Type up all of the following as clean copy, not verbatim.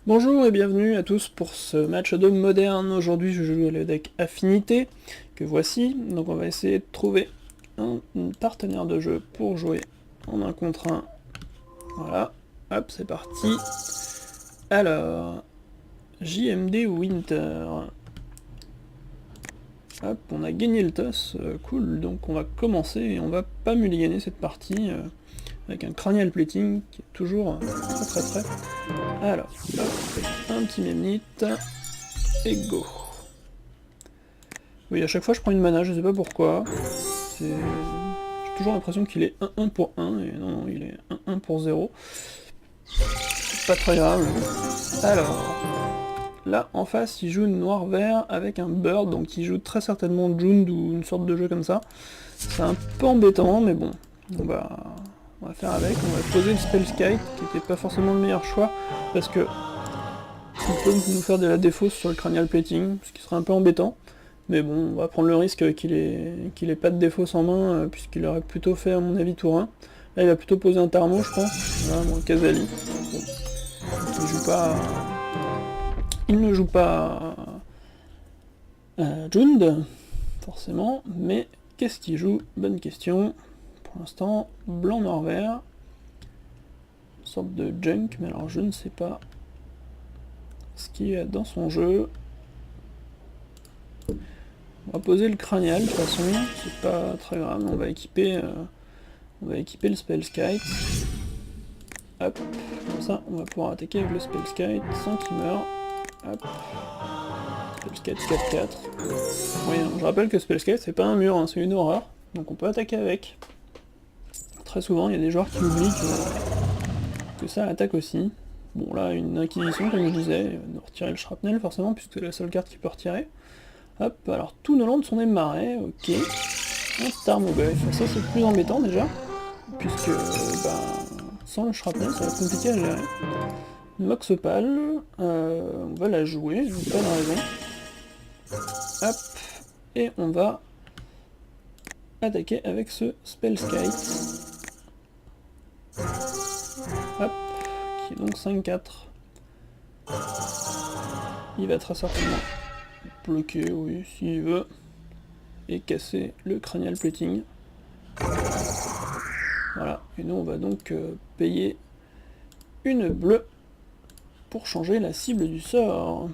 Bonjour et bienvenue à tous pour ce match de moderne. Aujourd'hui je joue le deck Affinité, que voici. Donc on va essayer de trouver un partenaire de jeu pour jouer en 1 contre 1. Voilà, hop c'est parti. Alors, JMD Winter. Hop, on a gagné le toss, cool, donc on va commencer et on va pas mulliganer cette partie avec un cranial plating qui est toujours très très. Alors, hop, un petit Memnite, et go. Oui, à chaque fois je prends une mana, je sais pas pourquoi. J'ai toujours l'impression qu'il est 1-1 pour 1, et non, il est 1-1 pour 0. Pas très grave. Alors, là en face il joue noir-vert avec un bird, donc il joue très certainement Jund ou une sorte de jeu comme ça. C'est un peu embêtant, mais bon, on va faire avec. On va poser le Spellskite, qui était pas forcément le meilleur choix, parce que il peut nous faire de la défausse sur le cranial plating, ce qui serait un peu embêtant. Mais bon, on va prendre le risque qu'il ait pas de défausse en main, puisqu'il aurait plutôt fait à mon avis tour 1. Là il va plutôt poser un Tarmo je pense. Voilà, bon, Kazali. Bon. Il joue pas. Il ne joue pas Jund, forcément, mais qu'est-ce qu'il joue? Bonne question. Pour l'instant, blanc, noir, vert. Une sorte de junk, mais alors je ne sais pas ce qu'il y a dans son jeu. On va poser le cranial de toute façon, c'est pas très grave, on va équiper le Spellskite. Hop, comme ça on va pouvoir attaquer avec le Spellskite sans qu'il meure. Hop. Spellskite 4-4. Oui, je rappelle que Spellskite c'est pas un mur, hein, c'est une horreur, donc on peut attaquer avec. Très souvent il y a des joueurs qui oublient que ça attaque aussi. Bon là une inquisition comme je disais, de retirer le shrapnel forcément puisque c'est la seule carte qui peut retirer. Hop, alors tous nos landes sont des marais, ok. Un Tarmogoyf, ça c'est le plus embêtant déjà, puisque sans le shrapnel ça va être compliqué à gérer. Moxopal, on va la jouer, j'ai pas de raison. Hop, et on va attaquer avec ce Spellskite. Hop, qui est donc 5-4. Il va très certainement bloquer, oui, s'il veut, et casser le cranial plating. Voilà, et nous on va donc payer une bleue pour changer la cible du sort.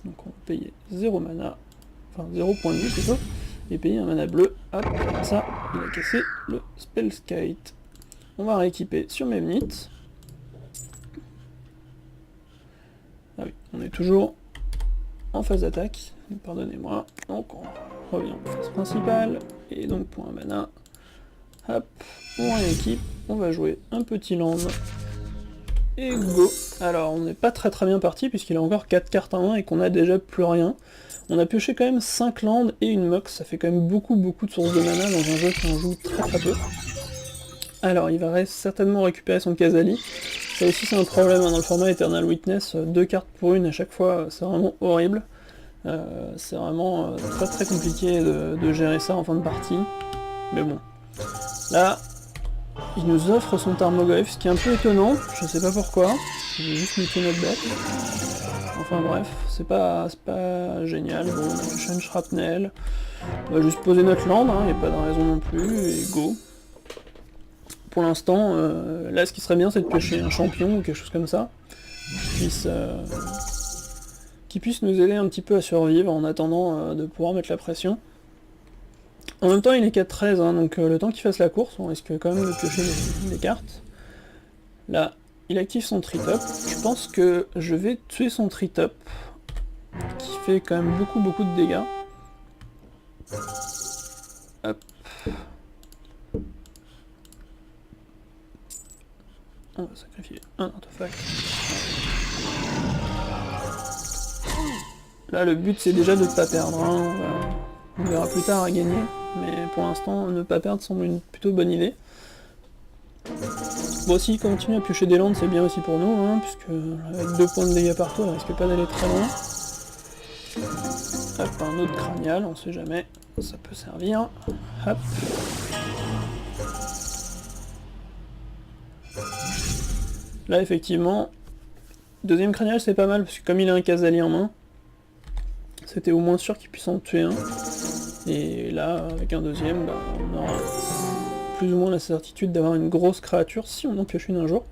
Donc on va payer 0 mana, enfin 0 point de vie plutôt, et payer un mana bleu. Hop, comme ça, il a cassé le Spellskite. On va rééquiper sur Memnite. Ah oui, on est toujours en phase d'attaque, pardonnez-moi. Donc on revient en phase principale, et donc pour un mana, hop, on rééquipe, on va jouer un petit land, et go. Alors on n'est pas très bien parti, puisqu'il a encore 4 cartes en main et qu'on a déjà plus rien. On a pioché quand même 5 landes et une mox, ça fait quand même beaucoup de sources de mana dans un jeu qui en joue très peu. Alors il va certainement récupérer son Kazali. Ça aussi c'est un problème dans le format Eternal Witness, 2 cartes pour une à chaque fois, c'est vraiment horrible. C'est vraiment très compliqué de gérer ça en fin de partie. Mais bon. Là, il nous offre son Tarmogoyf, ce qui est un peu étonnant, je sais pas pourquoi. J'ai juste muté notre deck. Enfin bref, c'est pas génial. Bon, on a pioché une shrapnel. On va juste poser notre land, hein, y a pas de raison non plus, et go. Pour l'instant, là ce qui serait bien c'est de piocher un champion ou quelque chose comme ça, qui puisse nous aider un petit peu à survivre en attendant de pouvoir mettre la pression. En même temps il est 4-13, hein, donc le temps qu'il fasse la course, on risque quand même de piocher des cartes. Là, il active son Tritop. Je pense que je vais tuer son Tritop, qui fait quand même beaucoup de dégâts. Hop. On va sacrifier un artefact. Là le but c'est déjà de ne pas perdre, hein. On verra plus tard à gagner, mais pour l'instant ne pas perdre semble une plutôt bonne idée. Bon, s'il continue à piocher des landes c'est bien aussi pour nous, hein, puisque avec 2 points de dégâts par tour il risque pas d'aller très loin. Hop, un autre cranial, on sait jamais, ça peut servir. Hop. Là effectivement, Deuxième cranial c'est pas mal, parce que comme il a un Casali en main, c'était au moins sûr qu'il puisse en tuer un. Et là, avec un deuxième, bah, on aura plus ou moins la certitude d'avoir une grosse créature si on en pioche une un jour.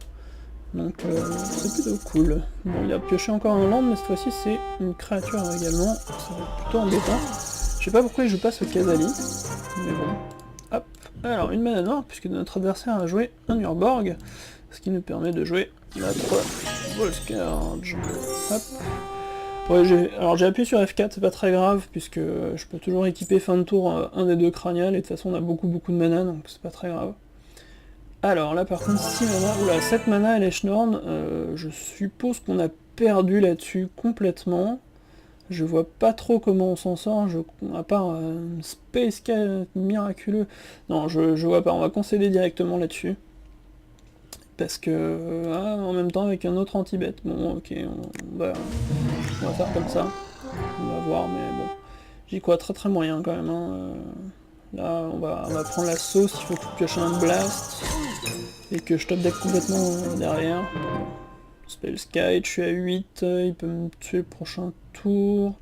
Donc c'est plutôt cool. Bon, il a pioché encore un land, mais cette fois-ci c'est une créature également, ça va être plutôt embêtant. Je sais pas pourquoi il joue pas ce Casali, mais bon. Hop, alors une mana noire, puisque notre adversaire a joué un Urborg, ce qui nous permet de jouer notre Volscarge. Hop. Ouais, alors j'ai appuyé sur F4, c'est pas très grave, puisque je peux toujours équiper fin de tour un des deux craniales, et de toute façon on a beaucoup de mana, donc c'est pas très grave. Alors là par contre 6 mana, oula 7 mana et les Schnorn, je suppose qu'on a perdu là-dessus complètement. Je vois pas trop comment on s'en sort, à part un Space Cat miraculeux. Non, je vois pas, on va concéder directement là-dessus. Parce que, en même temps avec un autre anti-bet. Bon ok, on va faire comme ça. On va voir, mais bon. J'y crois très moyen quand même. Hein. Là on va prendre la sauce, il faut que je pioche un blast. Et que je top deck complètement derrière. Spellskite, je suis à 8, il peut me tuer le prochain tour.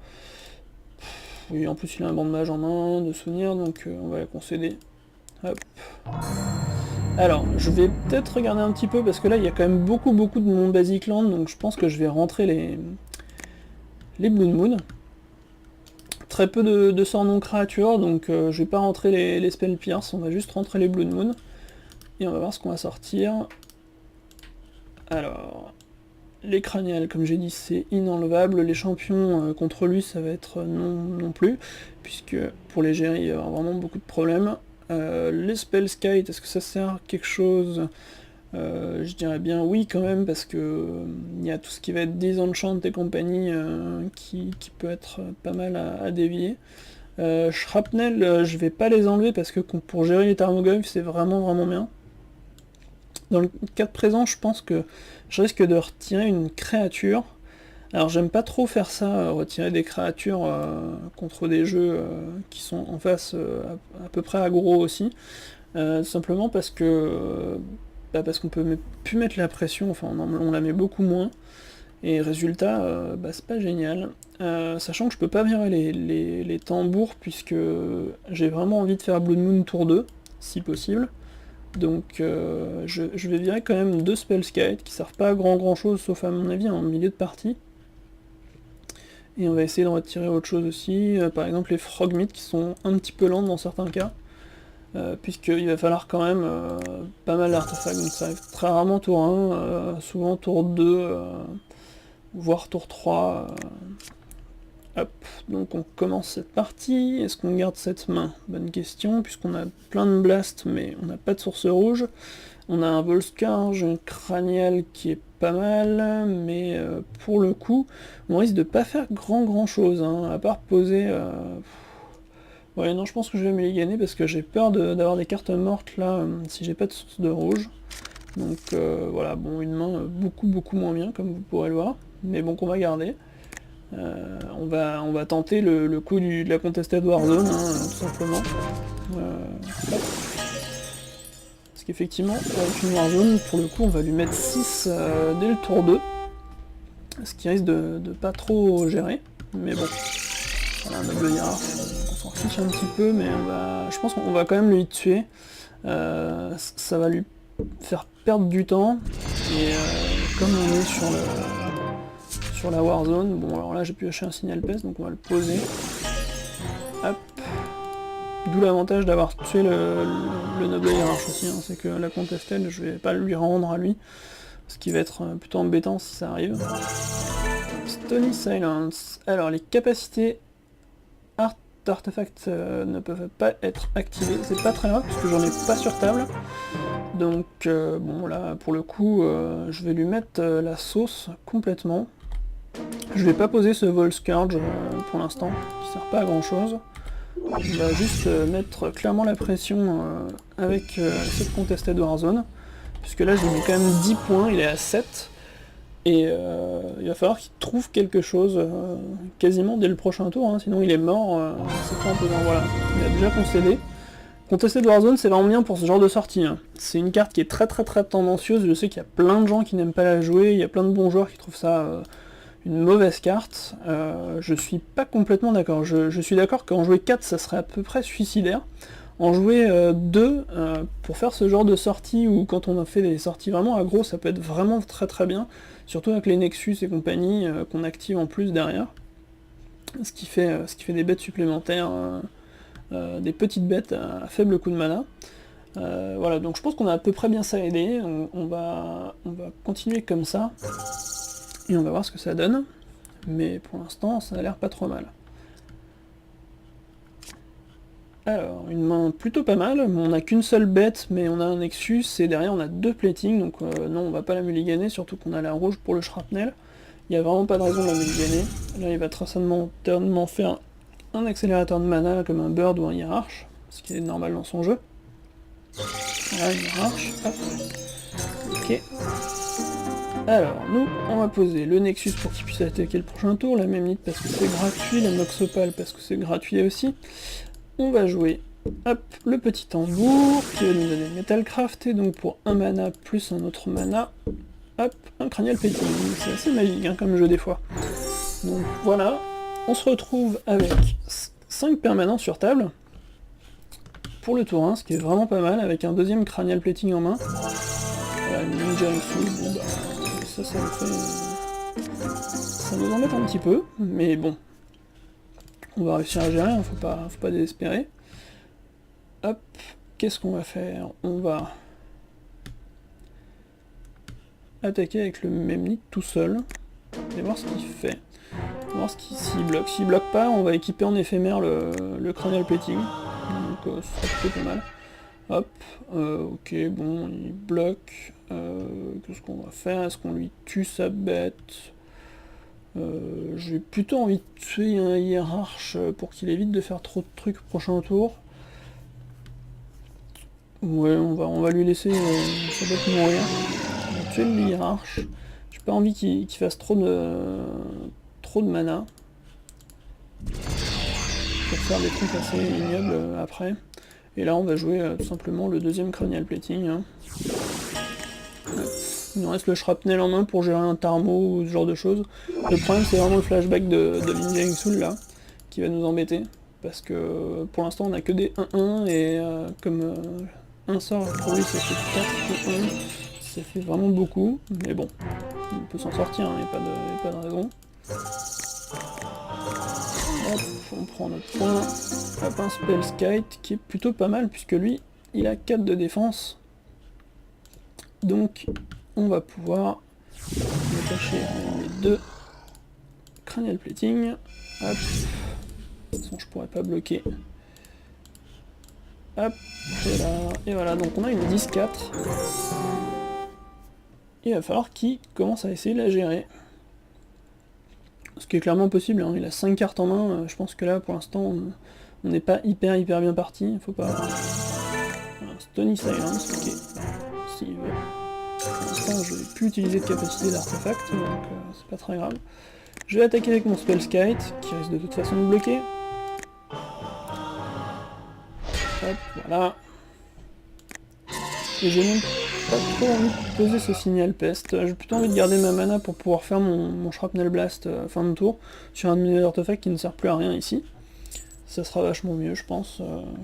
Oui, en plus il a un banc de mage en main, de souvenirs, donc on va la concéder. Hop. Alors, je vais peut-être regarder un petit peu, parce que là il y a quand même beaucoup de mon basic land, donc je pense que je vais rentrer les Blood Moon. Très peu de sorts non créatures, donc je vais pas rentrer les Spell Pierce, on va juste rentrer les Blood Moon. Et on va voir ce qu'on va sortir. Alors, les craniales, comme j'ai dit, c'est inenlevable. Les champions contre lui, ça va être non plus, puisque pour les gérer, il va y avoir vraiment beaucoup de problèmes. Les Spellskite, est-ce que ça sert à quelque chose? Je dirais bien oui quand même, parce que il y a tout ce qui va être Disenchant et compagnie qui peut être pas mal à dévier. Shrapnel, je vais pas les enlever parce que pour gérer les Tarmogoyfs, c'est vraiment bien. Dans le cas présent, je pense que je risque de retirer une créature. Alors j'aime pas trop faire ça, retirer des créatures contre des jeux qui sont en face à peu près aggro aussi. Simplement parce que parce qu'on peut plus mettre la pression, enfin on la met beaucoup moins. Et résultat, c'est pas génial. Sachant que je peux pas virer les tambours, puisque j'ai vraiment envie de faire Blood Moon tour 2, si possible. Donc je vais virer quand même 2 Spellskite qui servent pas à grand chose, sauf à mon avis en milieu de partie. Et on va essayer de retirer autre chose aussi, par exemple les Frogmeat qui sont un petit peu lentes dans certains cas, puisqu'il va falloir quand même pas mal d'artefacts, donc ça arrive très rarement tour 1, souvent tour 2, voire tour 3. Hop, donc on commence cette partie. Est-ce qu'on garde cette main? Bonne question, puisqu'on a plein de blasts, mais on n'a pas de source rouge. On a un Volscarge, un cranial qui est pas mal, mais pour le coup, on risque de pas faire grand chose, hein, à part poser... Ouais, non, je pense que je vais me liganer, parce que j'ai peur d'avoir des cartes mortes, là, si j'ai pas de source de rouge. Donc voilà, bon, une main beaucoup moins bien, comme vous pourrez le voir, mais bon, qu'on va garder. On va tenter le coup de la Contested Warzone, hein, tout simplement. Parce qu'effectivement, avec une Warzone, pour le coup, on va lui mettre 6 dès le tour 2. Ce qui risque de pas trop gérer. Mais bon, voilà, un noble hiérarque, on s'en fiche un petit peu, mais je pense qu'on va quand même lui tuer. Ça va lui faire perdre du temps. Et comme on est sur la Warzone, bon alors là j'ai pu acheter un signal PES, donc on va le poser. Hop. D'où l'avantage d'avoir tué le noble hiérarche aussi, hein, c'est que la contested, je vais pas lui rendre à lui, ce qui va être plutôt embêtant si ça arrive. Stony Silence. Alors les capacités art d'artefacts ne peuvent pas être activées, c'est pas très grave parce que j'en ai pas sur table. Donc bon là pour le coup je vais lui mettre la sauce complètement. Je vais pas poser ce Volscarge pour l'instant, qui sert pas à grand chose. On va juste mettre clairement la pression avec cette Contested Warzone, puisque là j'ai mis quand même 10 points, il est à 7, et il va falloir qu'il trouve quelque chose quasiment dès le prochain tour, hein, sinon il est mort, c'est pas un peu... Voilà, il a déjà concédé, Contested Warzone, c'est vraiment bien pour ce genre de sortie. Hein. C'est une carte qui est très tendancieuse, je sais qu'il y a plein de gens qui n'aiment pas la jouer, il y a plein de bons joueurs qui trouvent ça une mauvaise carte. Je suis pas complètement d'accord. Je suis d'accord qu'en jouer 4, ça serait à peu près suicidaire. En jouer 2, pour faire ce genre de sortie, ou quand on a fait des sorties vraiment aggro, ça peut être vraiment très bien, surtout avec les Nexus et compagnie, qu'on active en plus derrière. Ce qui fait des bêtes supplémentaires, des petites bêtes à faible coût de mana. Voilà, donc je pense qu'on a à peu près bien ça aidé, on va continuer comme ça, et on va voir ce que ça donne, mais pour l'instant ça a l'air pas trop mal. Alors, une main plutôt pas mal, on n'a qu'une seule bête, mais on a un Nexus, et derrière on a 2 plating, donc non, on va pas la mulliganer, surtout qu'on a la rouge pour le shrapnel. Il n'y a vraiment pas de raison de la mulliganer. Là, il va très certainement faire un accélérateur de mana, comme un Bird ou un Hierarch, ce qui est normal dans son jeu. Voilà, une Hierarch, hop. Ok. Alors, nous, on va poser le Nexus pour qu'il puisse attaquer le prochain tour, la Memnite parce que c'est gratuit, la Moxopal parce que c'est gratuit aussi. On va jouer, hop, le petit tambour, qui va nous donner Metalcraft, et donc pour un mana plus un autre mana, hop, un Cranial Petting. C'est assez magique hein, comme jeu des fois. Donc voilà, on se retrouve avec 5 permanents sur table, pour le tour 1, ce qui est vraiment pas mal, avec un deuxième Cranial Plating en main. Voilà, une Ninja Insul, bon bah, ça me fait... ça nous embête un petit peu, mais bon. On va réussir à gérer, hein, faut pas désespérer. Hop, qu'est-ce qu'on va faire? On va attaquer avec le Memnite tout seul, et voir ce qu'il fait. Voir s'il bloque. S'il bloque pas, on va équiper en éphémère le Cranial Plating, donc ça sera plutôt pas mal. Hop, ok, bon, il bloque. Qu'est-ce qu'on va faire? Est-ce qu'on lui tue sa bête? J'ai plutôt envie de tuer un Hierarch pour qu'il évite de faire trop de trucs au prochain tour. Ouais, on va lui laisser sa bête mourir. On va tuer le Hierarch. J'ai pas envie qu'il fasse trop de mana. Pour faire des trucs assez ignobles après. Et là on va jouer tout simplement le deuxième Cranial Plating. Hein. Il nous reste le shrapnel en main pour gérer un Tarmo ou ce genre de choses. Le problème c'est vraiment le flashback de Ninja Insul là, qui va nous embêter. Parce que pour l'instant on a que des 1-1 et comme un sort pour lui ça fait 4 1, ça fait vraiment beaucoup. Mais bon, il peut s'en sortir, il n'y a pas de raison. Hop, on prend notre point. Hop, un Spellskite qui est plutôt pas mal puisque lui il a 4 de défense. Donc on va pouvoir détacher les 2 Cranial Plating. Hop. De toute façon je pourrais pas bloquer. Hop, et voilà, donc on a une 10-4. Il va falloir qu'il commence à essayer de la gérer. Ce qui est clairement possible, hein. Il a 5 cartes en main, je pense que là pour l'instant on n'est pas hyper bien parti, il faut pas... Voilà, Stony Silence, ok, s'il veut. Pour l'instant je n'ai plus utilisé de capacité d'artefact, donc c'est pas très grave. Je vais attaquer avec mon Spellskite, qui risque de toute façon de bloquer. Hop, voilà. Et j'ai même pas trop envie de poser ce signal peste. J'ai plutôt envie de garder ma mana pour pouvoir faire mon Shrapnel Blast fin de tour sur un de mes artefacts qui ne sert plus à rien ici. Ça sera vachement mieux, je pense,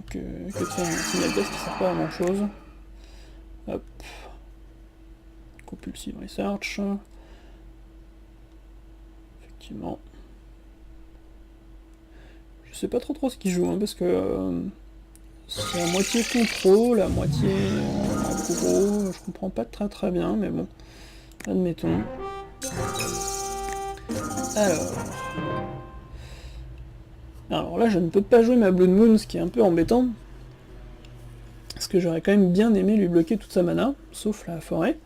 que de faire un signal peste qui sert pas à grand chose. Hop. Compulsive Research. Effectivement. Je sais pas trop ce qu'il joue, hein, parce que c'est à moitié contrôle, à moitié aggro, je comprends pas très bien, mais bon, admettons. Alors là, je ne peux pas jouer ma Blood Moon, ce qui est un peu embêtant, parce que j'aurais quand même bien aimé lui bloquer toute sa mana, sauf la forêt,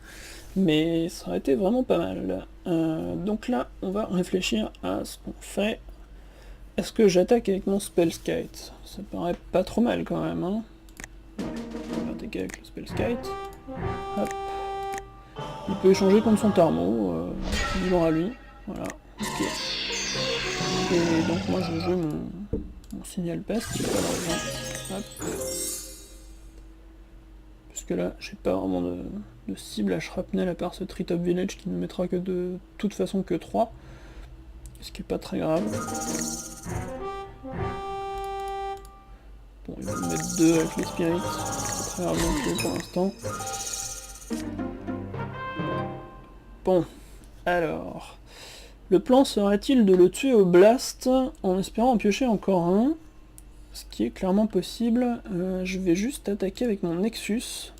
mais ça aurait été vraiment pas mal. Donc là, on va réfléchir à ce qu'on fait. Est-ce que j'attaque avec mon Spellskite? Ça paraît pas trop mal quand même, hein. On va attaquer avec le Spellskite. Hop. Il peut échanger contre son Tarmo, libre à lui. Voilà, ok. Et donc moi je joue mon signal peste, j'ai pas de raison. Hop. puisque là, j'ai pas vraiment de cible à shrapnel à part ce Treetop Village qui ne mettra que de toute façon que 3, ce qui est pas très grave. Bon, il va me mettre 2 avec les spirits, c'est pas très grave non plus pour l'instant. Bon, alors... Le plan serait-il de le tuer au blast en espérant en piocher encore un, ce qui est clairement possible. Je vais juste attaquer avec mon Nexus,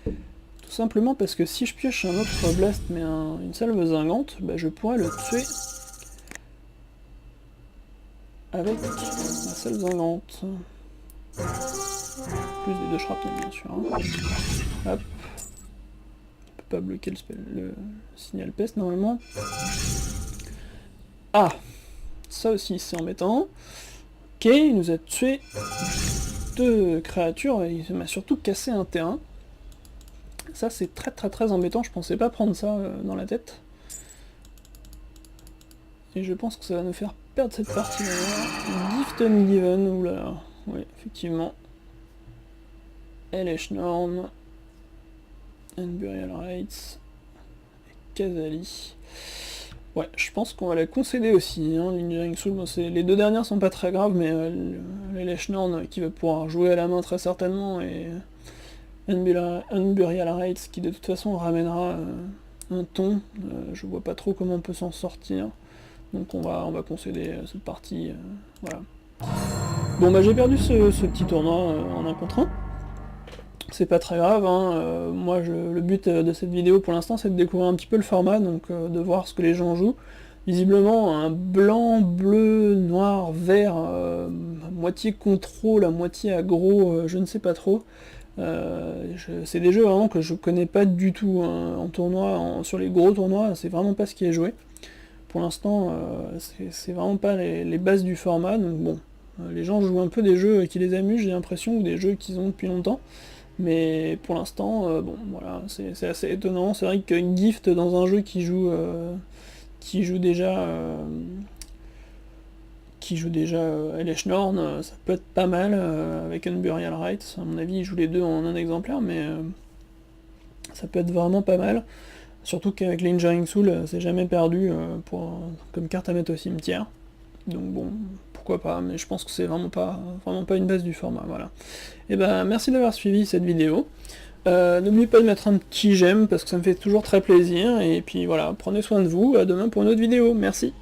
tout simplement parce que si je pioche un autre blast mais une salve zingante, bah, je pourrais le tuer avec la salve zingante. Plus des 2 shrapnel bien sûr. Hein. Hop. On peut pas bloquer le signal peste normalement. Ah, ça aussi c'est embêtant. Ok, il nous a tué 2 créatures et il m'a surtout cassé un terrain. Ça c'est très embêtant, je pensais pas prendre ça dans la tête. Et je pense que ça va nous faire perdre cette partie d'ailleurs. Gift Ungiven, oulala, oui effectivement. Elesh Norn, Burial Rites, et Khazali. Ouais, je pense qu'on va la concéder aussi, hein, Lingering Soul. Bon, les 2 dernières sont pas très graves, mais l'Elesh Norn qui va pouvoir jouer à la main très certainement, et Unburial Rites qui de toute façon ramènera un ton. Je vois pas trop comment on peut s'en sortir, donc on va concéder cette partie, voilà. Bon bah j'ai perdu ce petit tournoi en 1 contre 1. C'est pas très grave, hein. Moi le but de cette vidéo pour l'instant c'est de découvrir un petit peu le format, donc de voir ce que les gens jouent. Visiblement un blanc, bleu, noir, vert, à moitié contrôle, à moitié aggro, je ne sais pas trop. C'est des jeux vraiment que je connais pas du tout, hein. En tournoi, sur les gros tournois, c'est vraiment pas ce qui est joué. Pour l'instant, c'est vraiment pas les bases du format, donc bon, les gens jouent un peu des jeux qui les amusent, j'ai l'impression, ou des jeux qu'ils ont depuis longtemps. Mais pour l'instant, bon, voilà, c'est assez étonnant. C'est vrai que Gift dans un jeu qui joue déjà Elesh Norn, ça peut être pas mal avec Unburial Rites. À mon avis, il joue les 2 en un exemplaire, mais ça peut être vraiment pas mal. Surtout qu'avec Lingering Soul, c'est jamais perdu comme carte à mettre au cimetière. Donc bon, pourquoi pas, mais je pense que c'est vraiment pas une base du format, voilà. Et ben merci d'avoir suivi cette vidéo. N'oubliez pas de mettre un petit j'aime, parce que ça me fait toujours très plaisir, et puis voilà, prenez soin de vous, à demain pour une autre vidéo, merci.